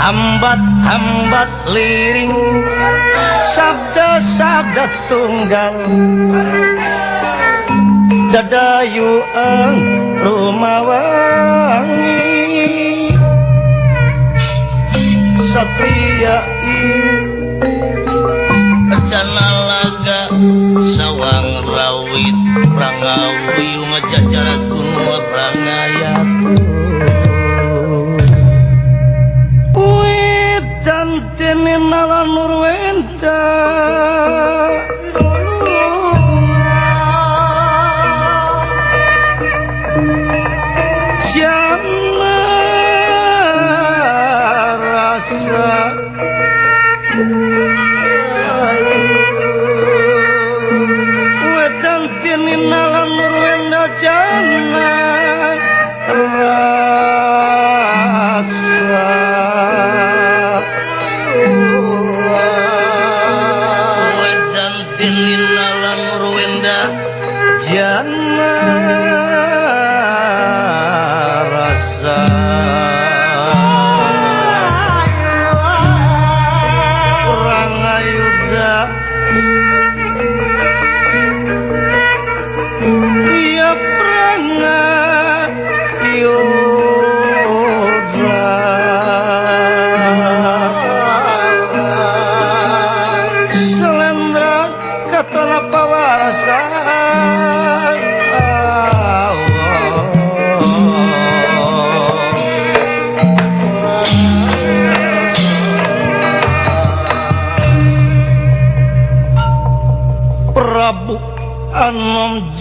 hambat-hambat liring sabda-sabda tunggal dadayuan rumawangi satria danalaga sawang rawit prangawi majajar gunung prangayat wit dan tininalan nurwenda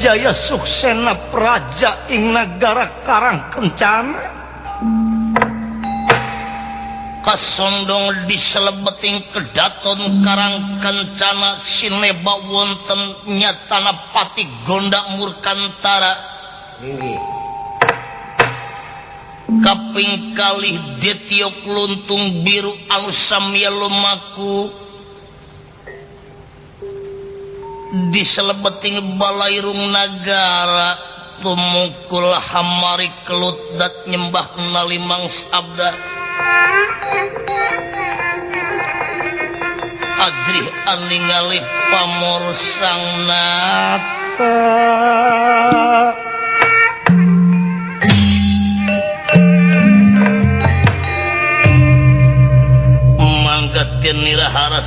Jaya suksena praja ing nagara Karang Kencana kasondong diselebeting kedaton Karang Kencana sineba wonten nyatana pati gonda murkantara kaping kalih detiok luntung biru anu samya lumaku diselebeting balairung nagara tumukul hamari kelut dat nyembah nalimang sabda adrih aningali pamor sang nata manggatin nirahara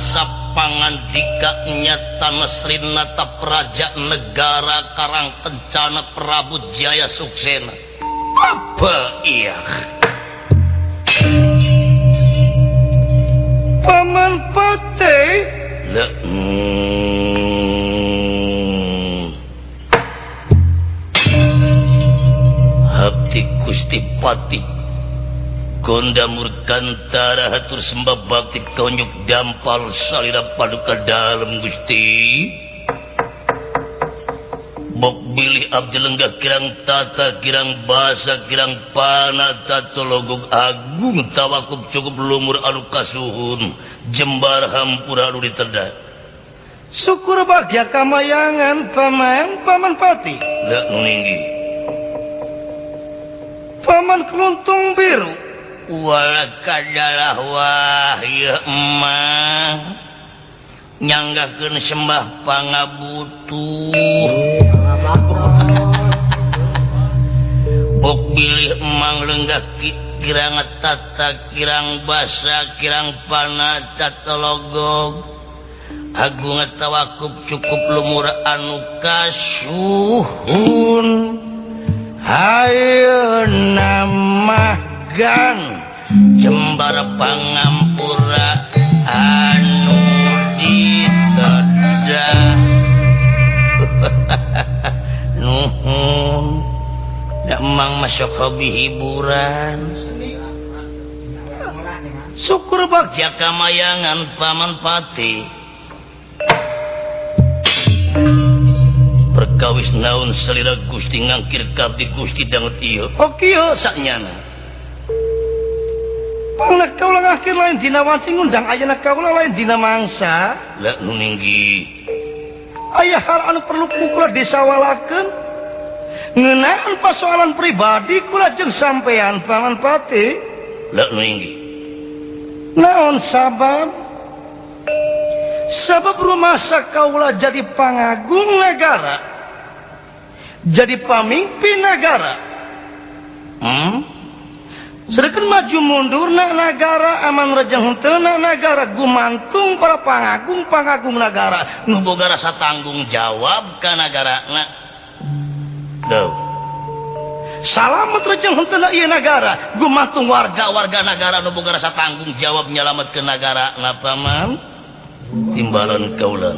pangandika nyata Nasrinata Praja Negara Karang Kencana Prabu Jaya Suksena apa iya Paman Pate Habdi Gusti Pati Gonda murkantara hatur sembah bakti konyuk dampal salira paduka dalam Gusti bok bilih abdi lenggah kirang tata kirang basa kirang pana tato logog agung tawakub cukup lumur anu kasuhun jembar hampura anu diterda syukur bagya kamayangan paman Pati lak nuninggi paman keluntung biru walakadalah wahya emang nyanggakeun sembah pangabutuh bok bilih emang lenggah kirang tata kirang basa kirang pana tatologog agung tawakub cukup lumur anu kasuhun hayeuna nama gang jembar pangampura anu diteda nuhun damang masuk hobi hiburan syukur bagya kamayangan paman Pati perkawis naon selira Gusti ngangkir kabdi Gusti dangut ieu okieu saknyana pangna kaula ngakir lain dina wanci ngundang ayeuna kaula lain dina mangsa la nu ninggi aya hal anu perlu kula disawalakeun ngeunaan persoalan pribadi kula jeung sampean paman Pati la nu ninggi Naon sabab? Sabab rumasa kaula jadi pangagung negara, jadi pamimpin negara. Sedangkan maju mundur na negara, aman rejeng henteu na negara, gumantung para pangagung negara nu boga rasa tanggung jawab ka negarana. Duh. Salamet rejeng henteu na ieu negara, gumantung warga negara nu boga rasa tanggung jawab nyalametkeun negarana paman. Timbalan kaulan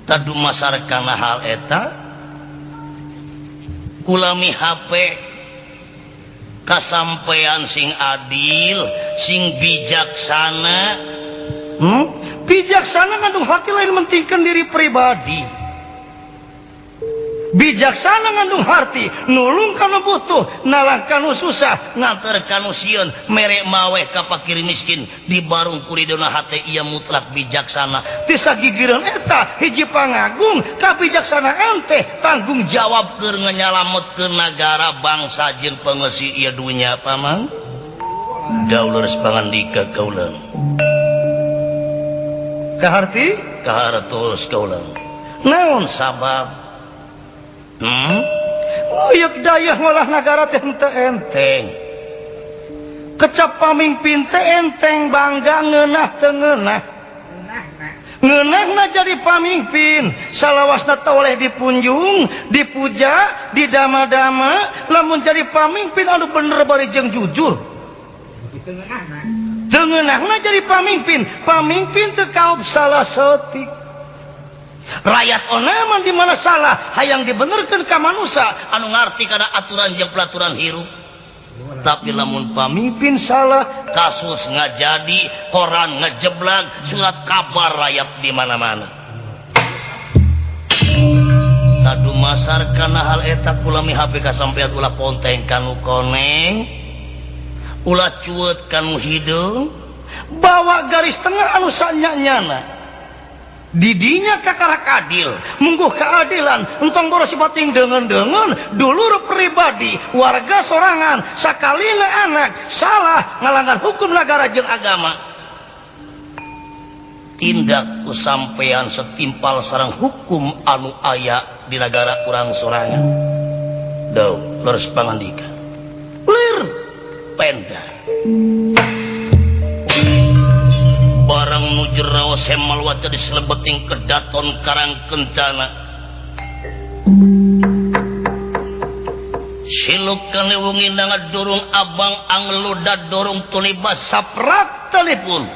tadu masarkana hal eta kulami HP kasampean sing adil sing bijaksana. Bijaksana ngandung hati lain mentingkan diri pribadi. Bijaksana ngandung hati nulung kanu butuh, nalang kanu susah, nganter kanu sieun, mere maweh ka fakir miskin, dibarung kuridona hate ia mutlak bijaksana. Ti sagigireun eta hiji pangagung kabijaksanaan teh tanggung jawab keur nganyalametkeun negara bangsa jeung pangeusi ieu dunya paman. Dauleurs pangandika kaulan. Kaharti? Kahartos kaulan. Naon sabab? Uyuk dayah ngolah negara teh henteu enteng. Kecap pamimpin teh enteng, bangga ngeunah teu ngeunah. Ngeunahna jadi pamimpin, salawasna oleh dipunjung, dipuja, didama-dama, lamun jadi pamimpin anu bener bari jeung jujur. Teu ngeunahna jadi pamimpin teu kaob salah setik. Rakyat onaman di mana salah hayang dibenerkeun ka manusia anu ngarti kana aturan jeung pelaturan hirup. Tapi lamun pamimpin salah, kasus ngajadi, koran ngejeblag, surat kabar rayap di mana-mana. Tadu masar kana hal eta kulami HP kasampean ulah ponteng kanu koneng, ulah cueut kanu hideung, bawa garis tengah anu sanyanyana. Didinya kakara kadil, mungguh keadilan, entong boros sipating dengan dulur pribadi, warga sorangan, sakalina anak, salah ngalanggar hukum negara jeung agama. Tindak sampean setimpal sareng hukum anu aya di negara urang sorangan. Daw, leres pangandika. Lir, penda. Barang nu jeraos hemal waca diselebeting kedaton karang kencana. Siluk kalewungin na dorong abang angluda dorong tulibas saprak telepon.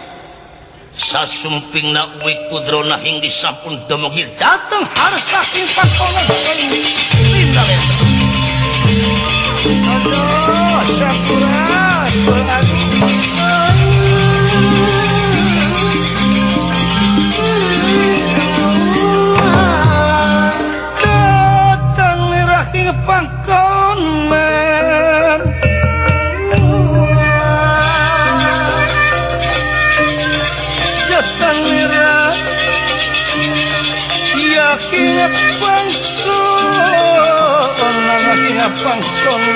Sasumping na uwi kudrona hing disapun demogi datang harsa simpan kono lindalen. Aduh, syukuran beragi. Pangkonan jatan nira yakin pangkonan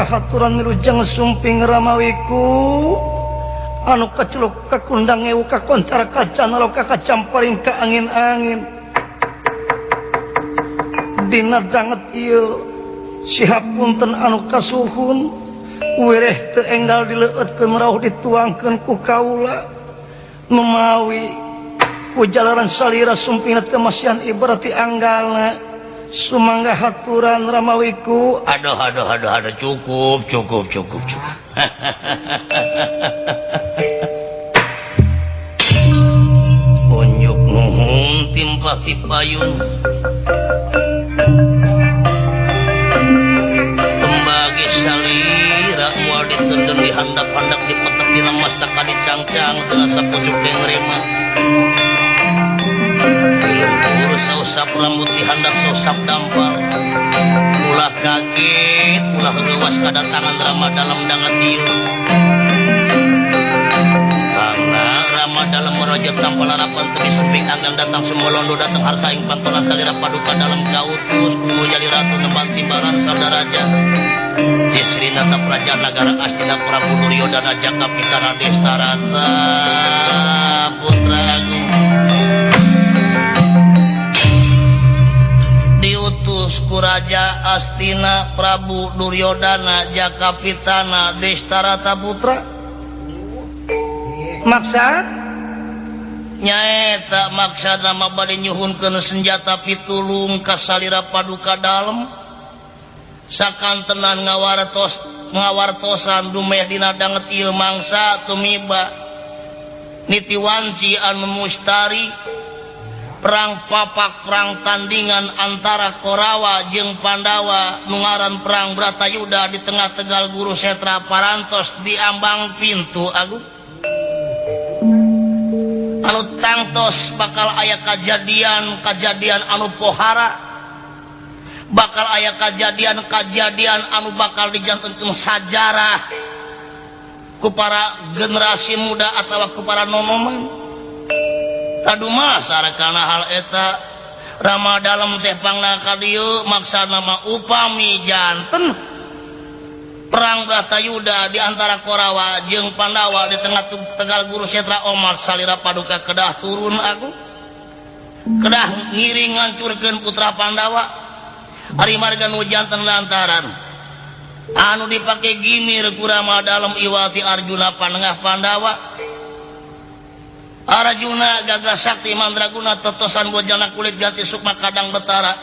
haturan milujeng sumping ramawiku anu kaceluk kakundang ewu kakoncar kaca naloka kacamparing ka angin-angin dina danget ieu sihapunten anu kasuhun wireh teu enggal dileueutkeun rauh dituangkeun ku kaula memawi ku jalaran salira sumpingna teu masihan ibarati anggalna. Sumangga haturan ramawiku. Aduh cukup. Onyuk nuhun timpa tipayun. Tembagi salira moal ditenden di handap-handap dipetek dina mastaka dicangcang teu asa pucuk teh ngrema. tetap dampar ulah kaget ulah lewas kedatangan Rama dalam dangat ieu karena Rama dalam merojot tampal harapan teris suping akan datang semua londo datang harsaing pantolan salira paduka dalam kautus kumu jadi ratu nemban timbalan saudaraja Isri nata praja negara Astina Prabu Duryodana Jaka Pitana Destarata Putra Agung diutus ku Raja Astina Prabu Duryodana Jaka Pitana Destarata Putra maksud nyaeta maksud nama bade nyuhunkeun senjata pitulung ka salira paduka dalem sakantenan ngawartosan dumeh dina danget ieu mangsa tumiba nitiwanci anu mustari perang papak perang tandingan antara Korawa jeung Pandawa nu ngaran perang Bratayuda di tengah Tegal Guru Setra parantos di ambang pintu agung anu tangtos bakal aya kajadian anu pohara bakal aya kajadian anu bakal dijantenkeun sajarah ku para generasi muda atawa ku para nonoman kaduma sarekana hal eta Rama dalem teh pangna ka dieu maksana mah upami janten perang Bratayuda di antara Korawa jeung Pandawa di tengah Tegal Guru Setra Omar salira paduka kedah turun aku kedah ngiring ngancurkeun putra Pandawa ari marga nu janten lantaran anu dipake gimir ku Rama dalem iwati Arjuna panengah Pandawa Arjuna gagah sakti mandraguna totosan bojana kulit ganti sukma kadang betara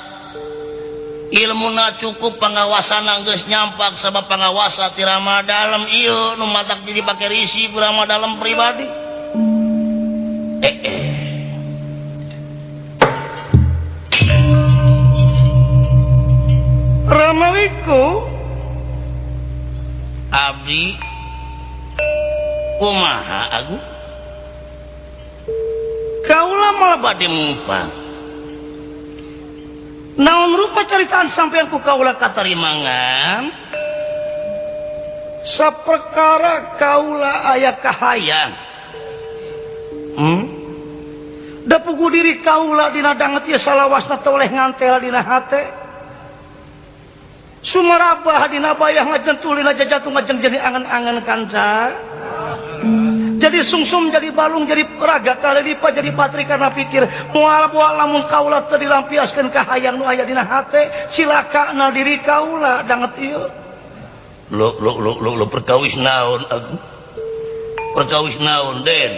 ilmuna cukup pangawasana geus nyampak sabab pangawasa ti Rama dalem ieu nu matak dipake risi ku Rama dalem pribadi Ramawiku abdi kumaha aku kaula malah bade mumpang naon rupa caritaan sampean ku kaula katarimangan saperkara kaula aya kahayang da pugu diri kaula dina danget ieu salawasna teh oleh ngantel dina hate sumarabah dina bayah ngajentulina jajatuh ngajeng jadi angan-angan kanca jadi sungsum jadi balung jadi raga kalilipa jadi patri karena pikir moal lamun kaula teu dilampiaskeun ka hayang nu aya dina hate cilakana diri kaula danget ieu lo perkawis naon aku perkawis naon Den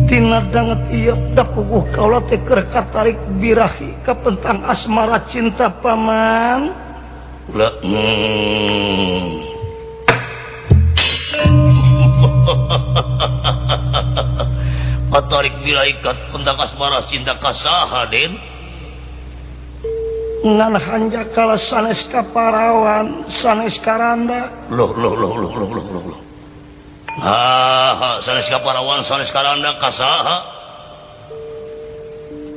tina danget ieu da puguh kaula teh keur katarik birahi ka pentang asmara cinta paman ulah katarik birahi ka pentang asmara cinta ka saha Den ngan hanja kala sanes kaparawan sanes karanda loh sanes kaparawan sanes karanda kasaha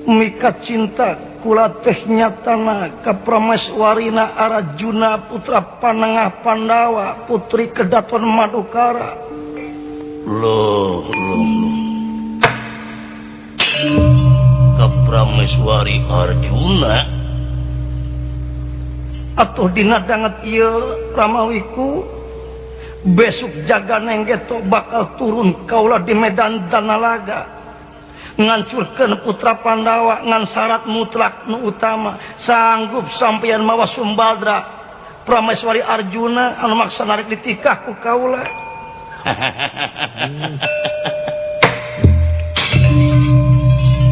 mikat cinta kula teh nyatana ka prameswarina Arjuna putra panengah Pandawa putri Kedaton Madukara loh ka prameswari Arjuna atuh dina danget ieu Ramawiku besok jaga nenggeto bakal turun kaula di medan Danalaga ngancurkeun putra Pandawa ngan syarat mutlak nu utama sanggup sampeyan mawa Sumbadra prameswari Arjuna anu maksa narik ditikah ku kaula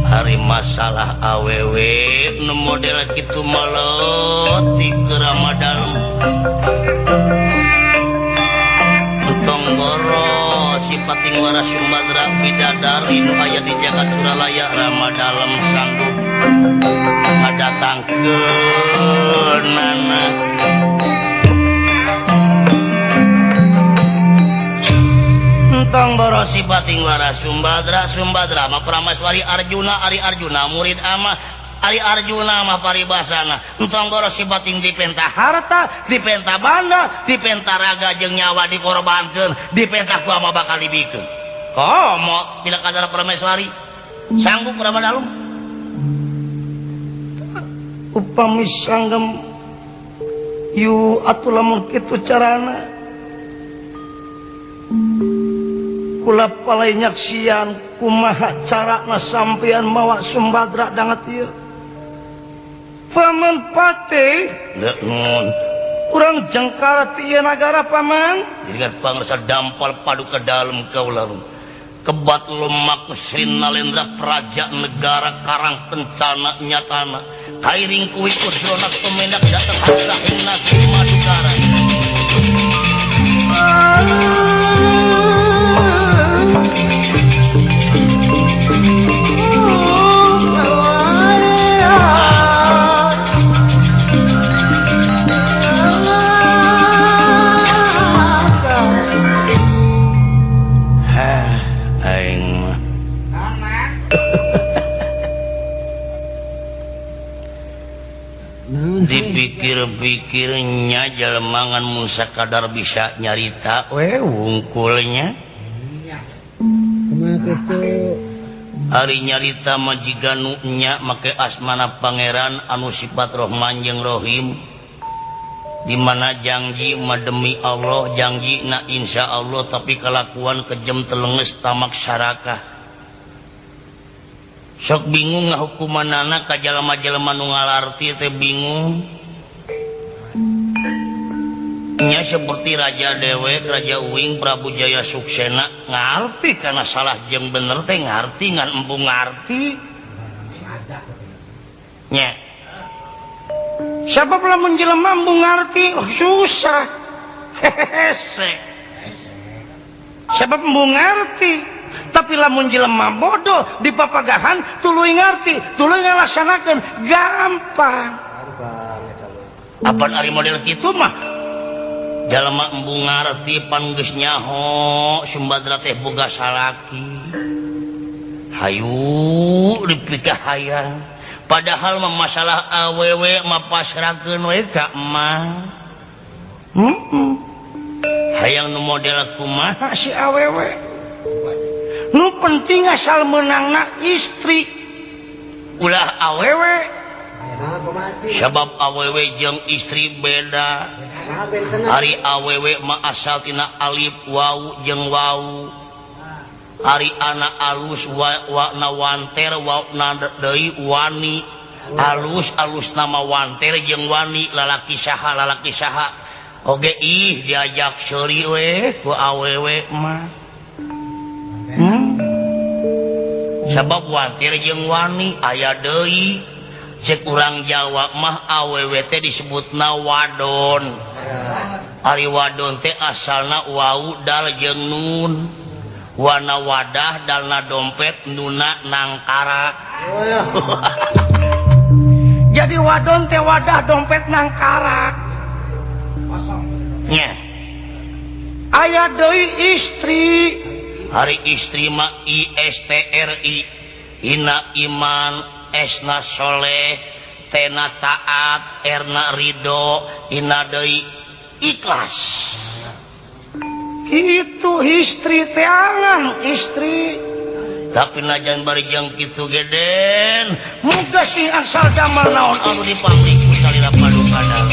hari masalah awewe nu model kitu malot di Ramadan Tonggoro sipating waras Sumbadra bidadari nu aya di jagat Suralaya Ramadalem sanggup ngadatangkeunana Entong borosi bating waras Sumbadra mah Prameswari Arjuna Ari Arjuna murid ama Ari Arjuna mah paribasana entong borosi bating dipenta harta dipenta banda dipenta raga jeung nyawa dikorbankeun dipenta ku ama bakal dibikeun komo tidak kadar Prameswari sanggup Ramadalung upami sanggem yu atuh lamun kitu carana kula palai nyaksian kumaha carana sampean mawa Sumbadra dangat ieu paman pate nun urang jengkara ti ieu nagara paman dirikan pangrasa dampal padu ke dalam kaula kebat lumak Sri Nalendra Praja negara karang kencana nyatana kairing kuwi usrona tumendak datang hasahina di Madukara dipikir-pikirnya jalemangan musa kadar bisa nyarita wungkulnya ari nyarita majiganunya make asmana pangeran anu sifat Rahman jeung Rahim di mana janji mademi Allah janji na insya Allah tapi kelakuan kejem telenges tamak sarakah sok bingung ngahukumanana ka jalema-jalema nu ngalarti teh bingung nya seperti Raja Dewek Raja Uing Prabu Jaya Suksena ngarti kana salah jeung bener teh ngarti ngan empu ngarti nya sabab lamun jelema empu ngarti susah hese sabab empu ngarti tapi lamun jelema bodoh di papagahan tuluy ngarti tuluy ngalaksanakeun gampang apaan ari model kitu mah jalema embu ngarti pan geus nyaho Sumbadra teh boga salaki hayu dipikah hayang padahal mah masalah awewe mah pasrahkeun we ka emah hayang nu model kumaha si awewe nu penting asal menangna istri ulah awewe sabab awewe jeung istri beda ari awewe mah asal tina alif wau jeung wau ari anak alus na wanter na deui wani alus nama wanter jeung wani lalaki saha oge ih diajak seuri we ku awewe mah sabab wantir jeung wani aya deui cek urang Jawa mah awewe teh disebutna wadon ari wadon teh asalna wau dal jeung nun wana wadah dalna dompet nuna nangkara jadi wadon teh wadah dompet nangkara nya aya deui istri hari istri mah ISTRI ina iman esna soleh tena taat erna ridho ina deui ikhlas itu istri teangan istri tapi najan bari jeung kitu geden muga sing asal damel naon anu dipamrik ku salira padukana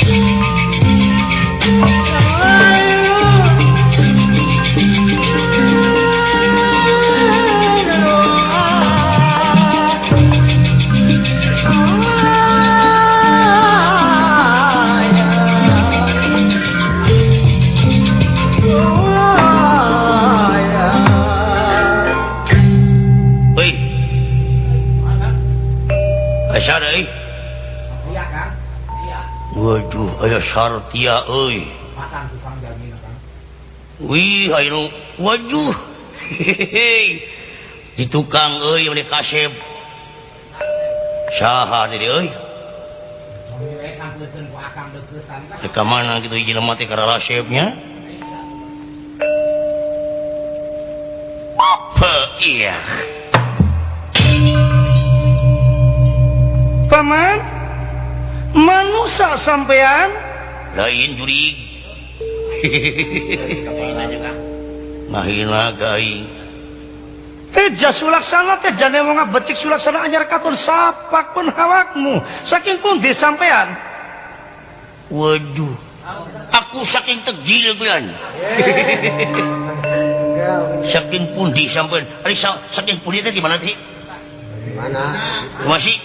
waduh aya Sartia euy wih aya waduh di tukang euy di kasep saha deui euy ka mana kitu jelema teh karara kasepnya iya Paman manusia sampean lain jurig mahina gai teja sulaksana teja wong becik sulaksana anyar katon sapak pun hawakmu saking pundi sampean waduh aku saking tegil kuyan saking pundi sampean ari saking pundi teh di mana sih Mana? masih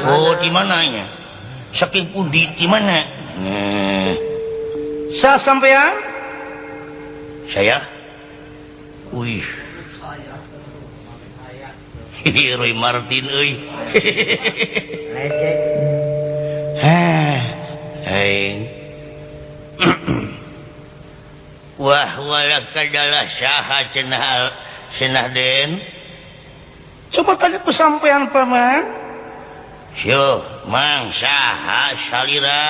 oh di mananya saking pundi di mana sa sampean saya wih Roy Martin euy Lecek. wah wala kadalah saha cenah den coba tanya ku sampean paman syo mang saha salira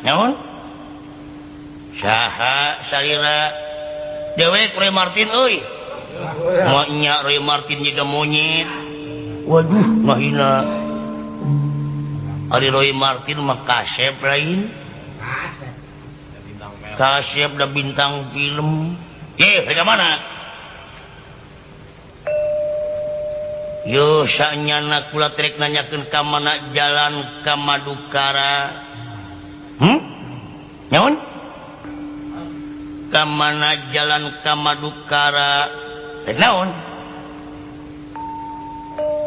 naon saha salira dewek Roy Martin euy mau nya Roy Martin juga monyet waduh mahina ari Roy Martin mah kasep lain kasep da bintang film mereka mana yo sanyana kula trek nanyakeun ka mana jalan ka Madukara nyaon ka mana jalan ka Madukara rek naon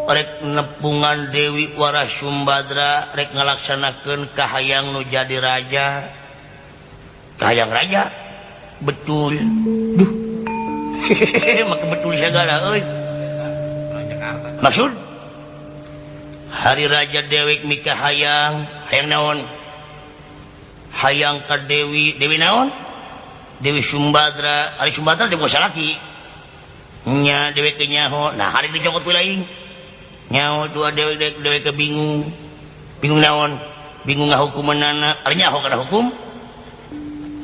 rek nepungan Dewi Warasumbadra rek ngalaksanakeun kahayang nu jadi raja kahayang raja betul duh maka betul segala euy maksud hari raja dewek mika hayang naon hayang ka Dewi naon Dewi Sumbadra ari Sumbadra dewe salaki nya dewek ke nyaho nah hari dicokot wilayah nyaho dua dewek ke bingung naon bingung ngahukumanana ari nyaho kana hukum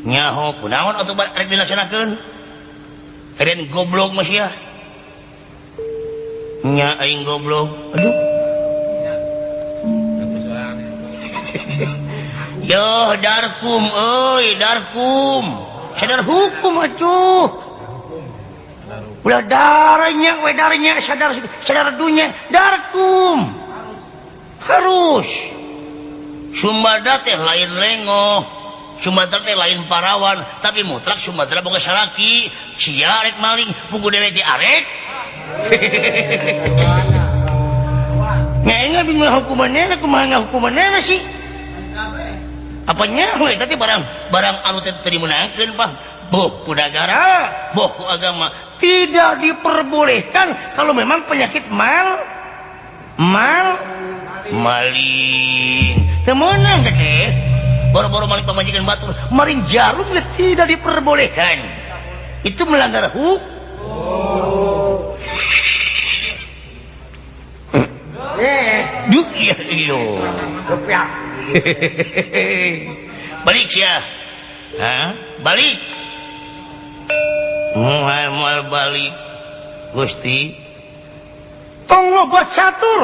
nyaho kunaon atuh rek dilaksanakeun keren goblok masih ya nya aing goblok aduh yo darkum euy darkum sadar hukum atuh ulah darahnya we darahnya sadar dunia darkum harus Sumbadra teh lain lengoh Sumbadra teh lain parawan tapi mutlak Sumbadra boga salaki sia rek maling pugu dewe di arek nggak bingung hukumannya hukumannya sih apanya tadi barang anu teh dimenangkeun Pak boh ku negara boh ku agama tidak diperbolehkan kalau memang penyakit maling temenan teh boro-boro maling pamajikan batur maring jarum tidak diperbolehkan itu melanggar hukum Duh, iya. Balik ya. Hah? Balik. Mual balik. Gusti. Tong loba catur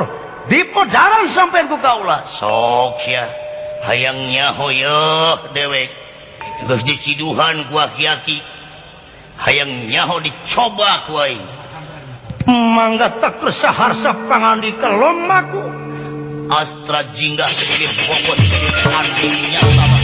di podaran sampean ku kaula. Sok ya. Hayangnya hoyeuh dewek. Geus diciduhan ku aki-aki. Hayangnya ho dicoba ku aing. Mangga tak kesaharsa pangandi kelom aku Astra jingga segede bobot segede kandungnya sama